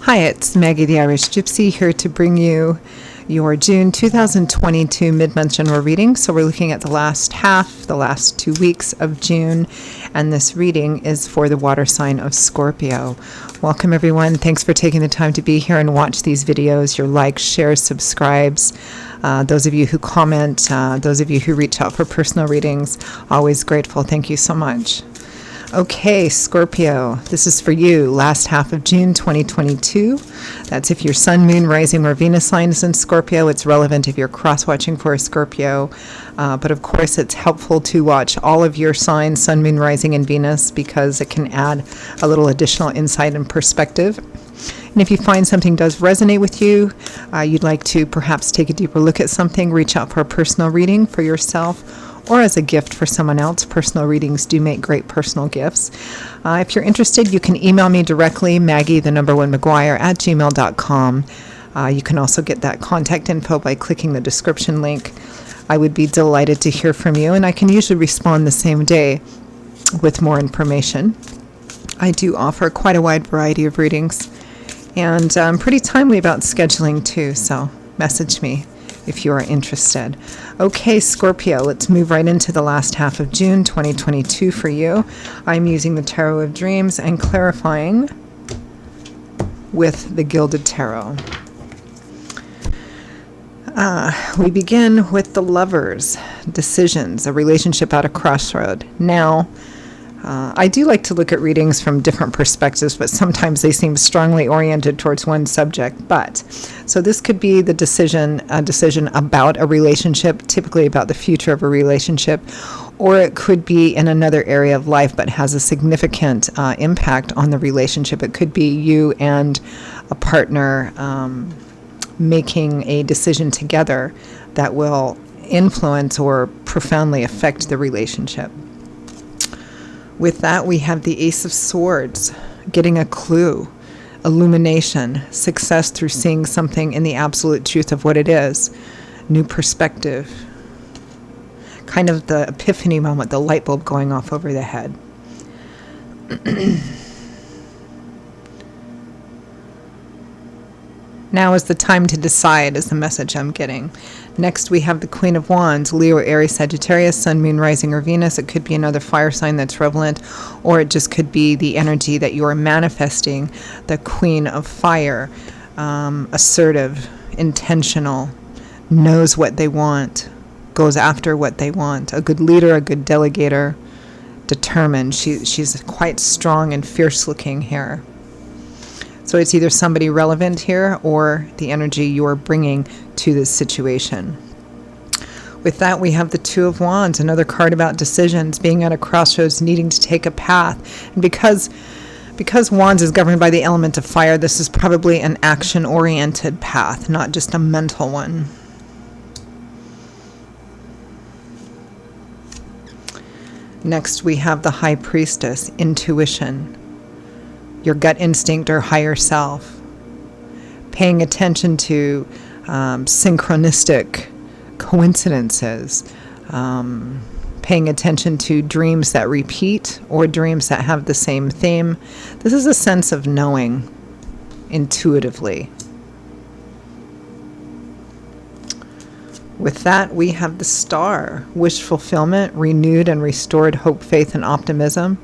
Hi, it's Maggie the Irish Gypsy here to bring you your June 2022 mid-month general reading. So we're looking at the last half, the last 2 weeks of June, and this reading is for the water sign of Scorpio. Welcome everyone. Thanks for taking the time to be here and watch these videos. Your likes, shares, subscribes, those of you who comment, those of you who reach out for personal readings, always grateful. Thank you so much. Okay, Scorpio, this is for you, last half of June 2022. That's if your sun, moon, rising, or Venus sign is in Scorpio. It's relevant if you're cross-watching for a Scorpio. But of course, it's helpful to watch all of your signs, sun, moon, rising, and Venus, because it can add a little additional insight and perspective. And if you find something does resonate with you, you'd like to perhaps take a deeper look at something, reach out for a personal reading for yourself, or as a gift for someone else. Personal readings do make great personal gifts. If you're interested, you can email me directly, Maggie1McGuire@gmail.com. You can also get that contact info by clicking the description link. I would be delighted to hear from you, and I can usually respond the same day with more information. I do offer quite a wide variety of readings, and I'm pretty timely about scheduling too, so message me if you are interested. Okay, Scorpio, let's move right into the last half of June 2022 for you. I'm using the Tarot of Dreams and clarifying with the Gilded Tarot. We begin with the Lovers, decisions, a relationship at a crossroad. Now, I do like to look at readings from different perspectives, but sometimes they seem strongly oriented towards one subject. So this could be a decision about a relationship, typically about the future of a relationship, or it could be in another area of life but has a significant impact on the relationship. It could be you and a partner making a decision together that will influence or profoundly affect the relationship. With that, we have the Ace of Swords, getting a clue, illumination, success through seeing something in the absolute truth of what it is, new perspective, kind of the epiphany moment, the light bulb going off over the head. Now is the time to decide, is the message I'm getting. Next, we have the Queen of Wands, Leo, Aries, Sagittarius, Sun, Moon, Rising, or Venus. It could be another fire sign that's relevant, or it just could be the energy that you are manifesting, the Queen of Fire, assertive, intentional, knows what they want, goes after what they want, a good leader, a good delegator, determined. She's quite strong and fierce-looking here. So it's either somebody relevant here or the energy you're bringing to this situation. With that, we have the Two of Wands, another card about decisions, being at a crossroads, needing to take a path. And because Wands is governed by the element of fire, this is probably an action-oriented path, not just a mental one. Next, we have the High Priestess, intuition, your gut instinct or higher self, paying attention to synchronistic coincidences, paying attention to dreams that repeat or dreams that have the same theme. This is a sense of knowing intuitively. With that, we have the Star, wish fulfillment, renewed and restored hope, faith, and optimism.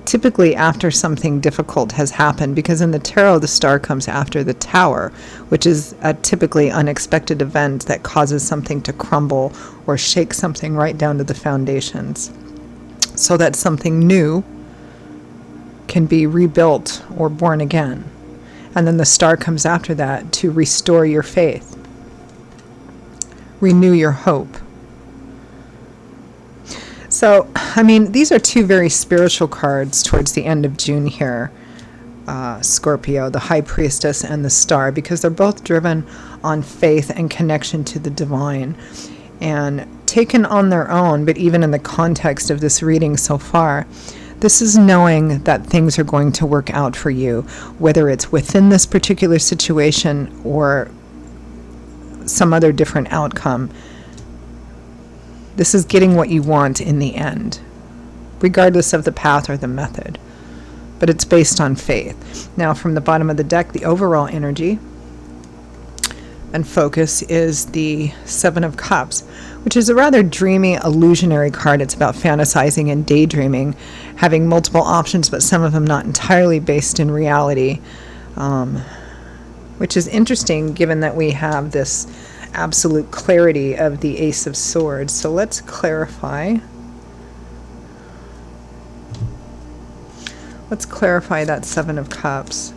Typically after something difficult has happened, because in the tarot the Star comes after the Tower, which is a typically unexpected event that causes something to crumble or shake something right down to the foundations, so that something new can be rebuilt or born again. And then the Star comes after that to restore your faith, renew your hope. So, these are two very spiritual cards towards the end of June here, Scorpio, the High Priestess and the Star, because they're both driven on faith and connection to the divine. And taken on their own, but even in the context of this reading so far, this is knowing that things are going to work out for you, whether it's within this particular situation or some other different outcome. This is getting what you want in the end, regardless of the path or the method. but it's based on faith. Now, from the bottom of the deck, the overall energy and focus is the Seven of Cups, which is a rather dreamy, illusionary card. It's about fantasizing and daydreaming, having multiple options, but some of them not entirely based in reality, which is interesting given that we have this absolute clarity of the Ace of Swords. So let's clarify. Let's clarify that Seven of Cups.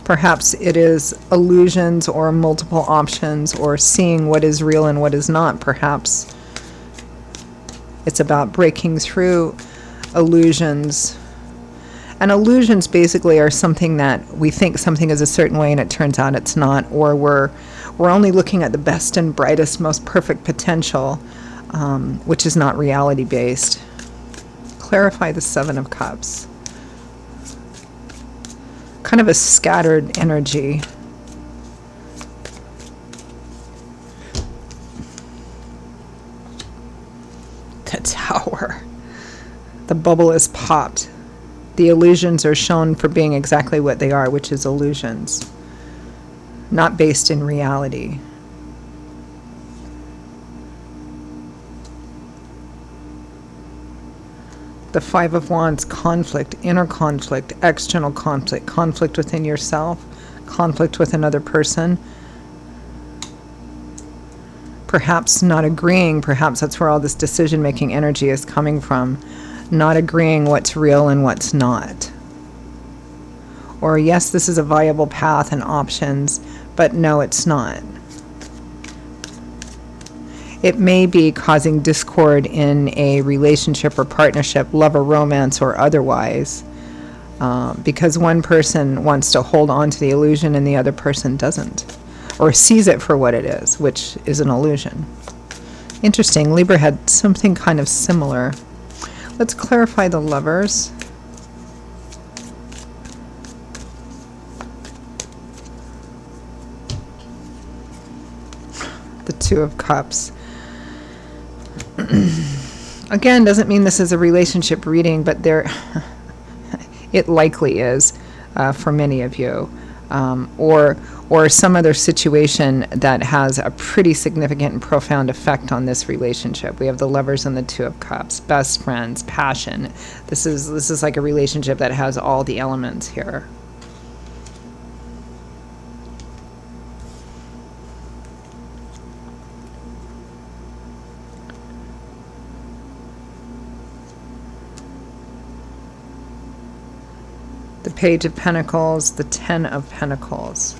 Perhaps it is illusions or multiple options or seeing what is real and what is not. Perhaps it's about breaking through illusions. And illusions basically are something that we think something is a certain way and it turns out it's not, or we're only looking at the best and brightest, most perfect potential, which is not reality based. Clarify the Seven of Cups. Kind of a scattered energy. The Tower. The bubble is popped. The illusions are shown for being exactly what they are, which is illusions, not based in reality. The Five of Wands, conflict, inner conflict, external conflict, conflict within yourself, conflict with another person. Perhaps not agreeing, perhaps that's where all this decision-making energy is coming from. Not agreeing what's real and what's not. Or yes, this is a viable path and options, but no, it's not. It may be causing discord in a relationship or partnership, love or romance or otherwise, because one person wants to hold on to the illusion and the other person doesn't, or sees it for what it is, which is an illusion. Interesting. Libra had something kind of similar. Let's clarify the Lovers. The Two of Cups. Again, doesn't mean this is a relationship reading, but it likely is for many of you, or some other situation that has a pretty significant and profound effect on this relationship. We have the Lovers and the Two of Cups, best friends, passion. This is like a relationship that has all the elements here. The Page of Pentacles, the Ten of Pentacles.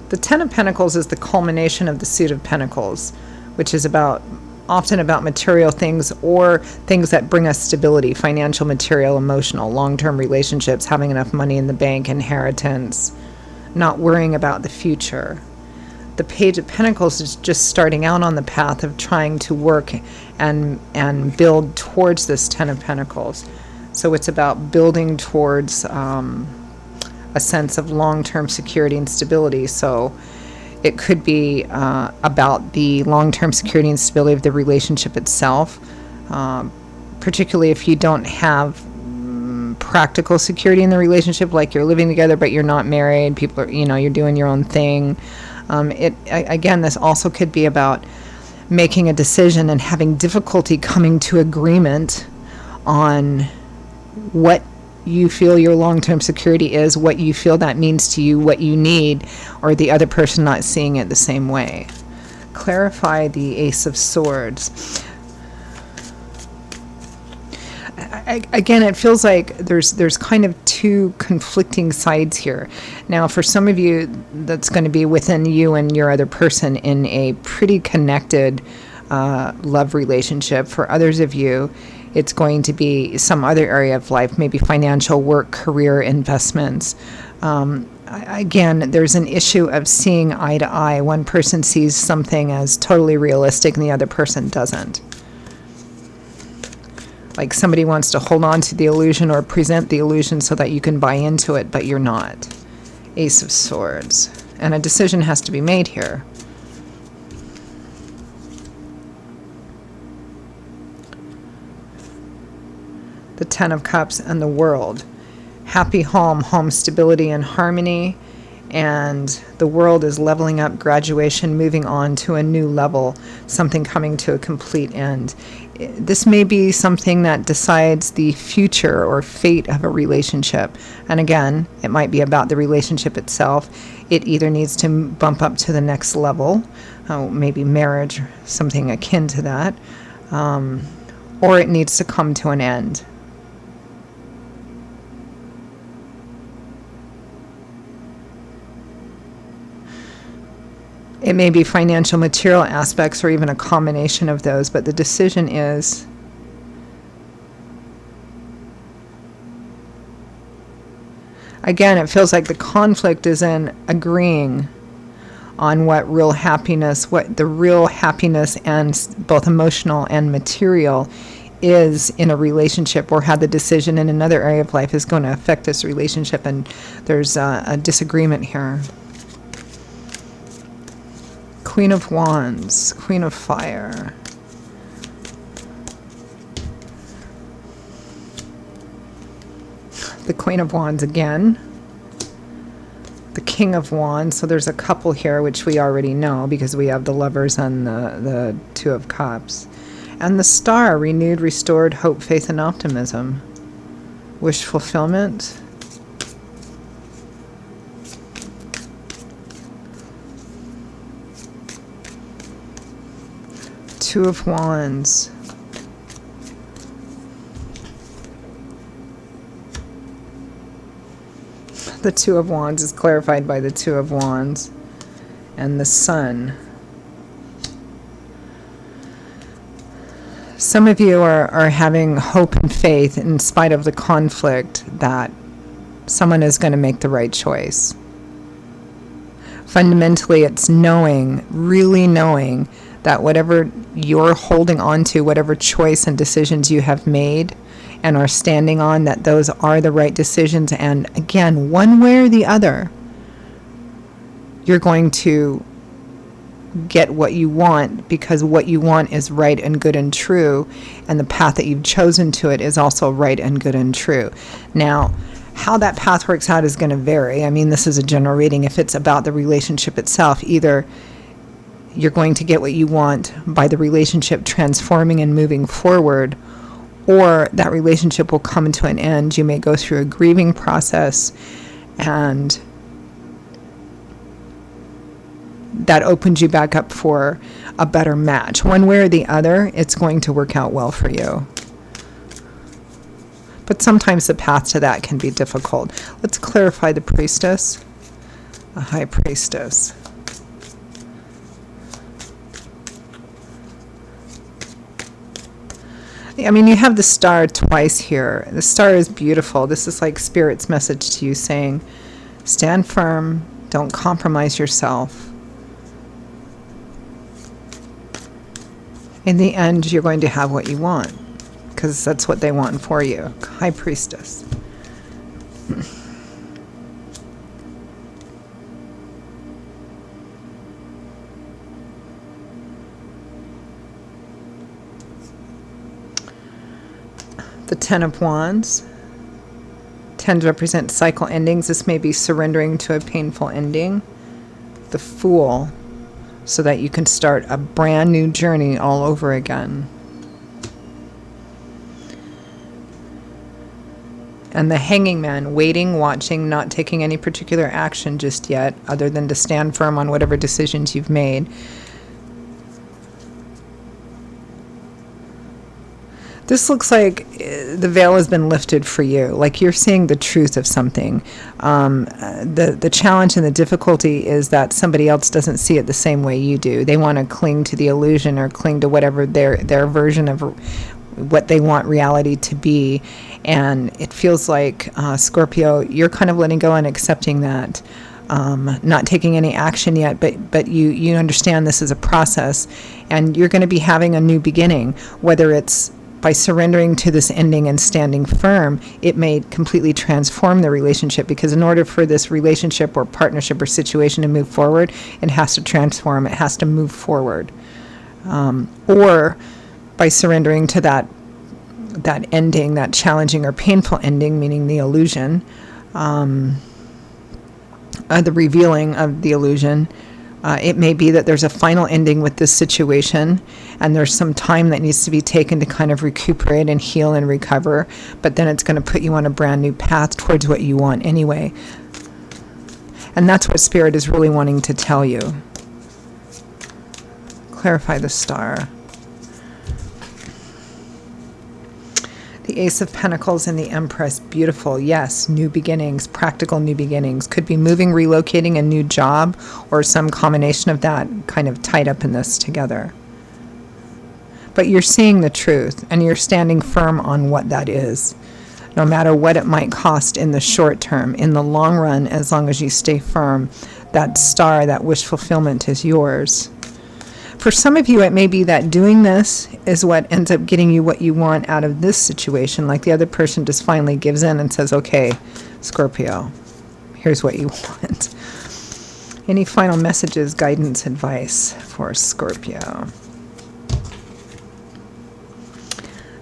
The Ten of Pentacles is the culmination of the Suit of Pentacles, which is often about material things or things that bring us stability, financial, material, emotional, long-term relationships, having enough money in the bank, inheritance, not worrying about the future. The Page of Pentacles is just starting out on the path of trying to work and build towards this Ten of Pentacles. So it's about building towards a sense of long-term security and stability. So it could be about the long-term security and stability of the relationship itself, particularly if you don't have practical security in the relationship, like you're living together but you're not married, people are, you're doing your own thing. Again, this also could be about making a decision and having difficulty coming to agreement on what you feel your long-term security is, what you feel that means to you, what you need, or the other person not seeing it the same way. Clarify the Ace of Swords. Again, it feels like there's kind of two conflicting sides here. Now, for some of you, that's going to be within you and your other person in a pretty connected love relationship. For others of you, it's going to be some other area of life, maybe financial, work, career, investments. Again, there's an issue of seeing eye to eye. One person sees something as totally realistic and the other person doesn't. Like somebody wants to hold on to the illusion or present the illusion so that you can buy into it, but you're not. Ace of Swords. And a decision has to be made here. The Ten of Cups, and the World. Happy home stability and harmony, and the World is leveling up, graduation, moving on to a new level, something coming to a complete end. This may be something that decides the future or fate of a relationship. And again, it might be about the relationship itself. It either needs to bump up to the next level, maybe marriage, or something akin to that, or it needs to come to an end. It may be financial, material aspects, or even a combination of those, but the decision is again, it feels like the conflict is in agreeing on what real happiness, what the real happiness and both emotional and material is in a relationship, or how the decision in another area of life is going to affect this relationship, and there's a disagreement here. Queen of Wands, Queen of Fire. The Queen of Wands again. The King of Wands. So there's a couple here, which we already know because we have the Lovers and the Two of Cups. And the Star, renewed, restored hope, faith, and optimism. Wish fulfillment. Two of Wands. The Two of Wands is clarified by the Two of Wands. And the Sun. Some of you are having hope and faith in spite of the conflict that someone is going to make the right choice. Fundamentally, it's knowing, really knowing, that whatever you're holding on to, whatever choice and decisions you have made and are standing on, that those are the right decisions. And again, one way or the other, you're going to get what you want, because what you want is right and good and true, and the path that you've chosen to it is also right and good and true. Now, how that path works out is going to vary. I mean, this is a general reading. If it's about the relationship itself, either you're going to get what you want by the relationship transforming and moving forward, or that relationship will come to an end. You may go through a grieving process, and that opens you back up for a better match. One way or the other, it's going to work out well for you. But sometimes the path to that can be difficult. Let's clarify the Priestess, the High Priestess. I mean, you have the Star twice here. The Star is beautiful. This is like Spirit's message to you saying, stand firm, don't compromise yourself. In the end, you're going to have what you want, because that's what they want for you. High Priestess. The Ten of Wands. Tend to represent cycle endings. This may be surrendering to a painful ending. The Fool, so that you can start a brand new journey all over again. And the Hanging Man, waiting, watching, not taking any particular action just yet, other than to stand firm on whatever decisions you've made. This looks like the veil has been lifted for you, like you're seeing the truth of something. The challenge and the difficulty is that somebody else doesn't see it the same way you do. They want to cling to the illusion or cling to whatever their version of what they want reality to be. And it feels like, Scorpio, you're kind of letting go and accepting that. Not taking any action yet, but you understand this is a process, and you're going to be having a new beginning, whether it's by surrendering to this ending and standing firm. It may completely transform the relationship, because in order for this relationship or partnership or situation to move forward, it has to transform, it has to move forward. Or by surrendering to that that ending, that challenging or painful ending, meaning the illusion, the revealing of the illusion. It may be that there's a final ending with this situation, and there's some time that needs to be taken to kind of recuperate and heal and recover, but then it's going to put you on a brand new path towards what you want anyway. And that's what Spirit is really wanting to tell you. Clarify the star. The Ace of Pentacles and the Empress, beautiful. Yes, new beginnings, practical new beginnings. Could be moving, relocating, a new job, or some combination of that kind of tied up in this together. But you're seeing the truth, and you're standing firm on what that is. No matter what it might cost in the short term, in the long run, as long as you stay firm, that star, that wish fulfillment is yours. For some of you, it may be that doing this is what ends up getting you what you want out of this situation. Like the other person just finally gives in and says, okay, Scorpio, here's what you want. Any final messages, guidance, advice for Scorpio?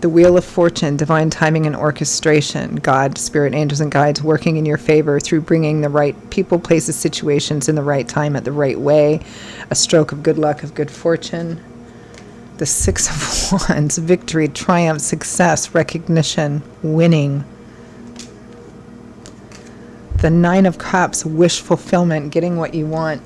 The Wheel of Fortune, divine timing and orchestration. God, spirit, angels, and guides working in your favor through bringing the right people, places, situations in the right time, at the right way. A stroke of good luck, of good fortune. The Six of Wands, victory, triumph, success, recognition, winning. The Nine of Cups, wish fulfillment, getting what you want.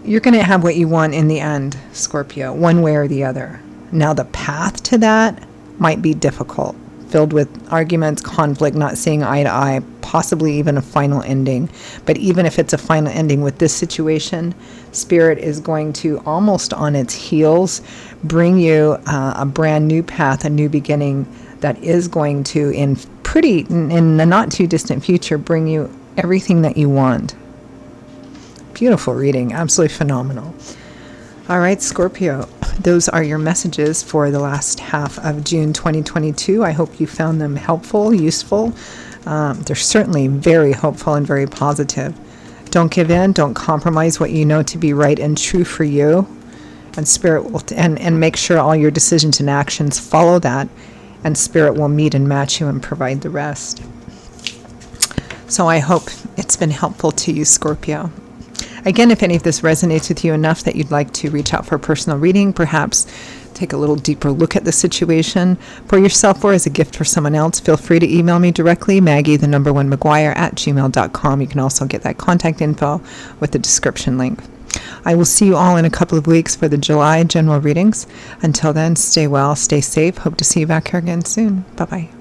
You're going to have what you want in the end, Scorpio, one way or the other. Now, the path to that might be difficult, filled with arguments, conflict, not seeing eye to eye, possibly even a final ending. But even if it's a final ending with this situation, Spirit is going to, almost on its heels, bring you a brand new path, a new beginning that is going to, in the not too distant future, bring you everything that you want. Beautiful reading, absolutely phenomenal. All right, Scorpio, those are your messages for the last half of June 2022. I hope you found them helpful, useful. They're certainly very hopeful and very positive. Don't give in. Don't compromise what you know to be right and true for you. And Spirit will, and make sure all your decisions and actions follow that. And Spirit will meet and match you and provide the rest. So I hope it's been helpful to you, Scorpio. Again, if any of this resonates with you enough that you'd like to reach out for a personal reading, perhaps take a little deeper look at the situation for yourself or as a gift for someone else, feel free to email me directly, Maggie1McGuire@gmail.com. You can also get that contact info with the description link. I will see you all in a couple of weeks for the July general readings. Until then, stay well, stay safe. Hope to see you back here again soon. Bye-bye.